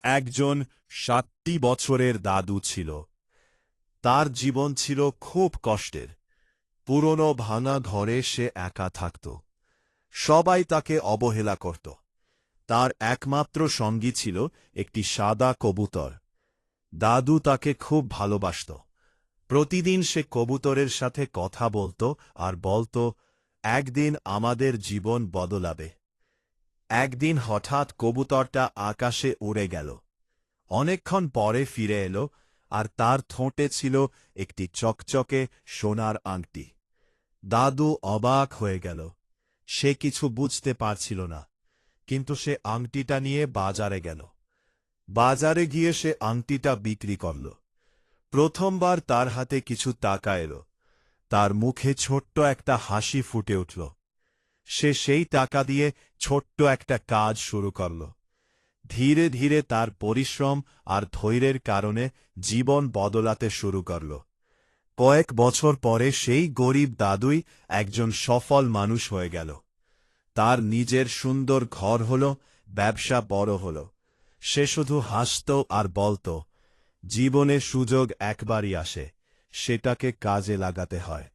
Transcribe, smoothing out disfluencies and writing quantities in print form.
একজন ৭০ বছরের দাদু ছিল। তার জীবন ছিল খুব কষ্টের। পুরনো ভাঙা ঘরে সে একা থাকত। সবাই তাকে অবহেলা করত। তার একমাত্র সঙ্গী ছিল একটি সাদা কবুতর। দাদু তাকে খুব ভালোবাসত। প্রতিদিন সে কবুতরের সাথে কথা বলত আর বলত, একদিন আমাদের জীবন বদলাবে। একদিন হঠাৎ কবুতরটা আকাশে উড়ে গেল। অনেকক্ষণ পরে ফিরে এলো, আর তার ঠোঁটে ছিল একটি চকচকে সোনার আংটি। দাদু অবাক হয়ে গেল। সে কিছু বুঝতে পারছিল না, কিন্তু সে আংটিটা নিয়ে বাজারে গেল। বাজারে গিয়ে সে আংটিটা বিক্রি করল। প্রথমবার তার হাতে কিছু টাকা এলো। তার মুখে ছোট্ট একটা হাসি ফুটে উঠল। সে সেই টাকা দিয়ে ছোট্ট একটা কাজ শুরু করল। ধীরে ধীরে তার পরিশ্রম আর ধৈর্যের কারণে জীবন বদলাতে শুরু করল। কয়েক বছর পরে সেই গরিব দাদুই একজন সফল মানুষ হয়ে গেল। তার নিজের সুন্দর ঘর হল, ব্যবসা বড় হল। সে শুধু হাসত আর বলত, জীবনে সুযোগ একবারই আসে, সেটাকে কাজে লাগাতে হয়।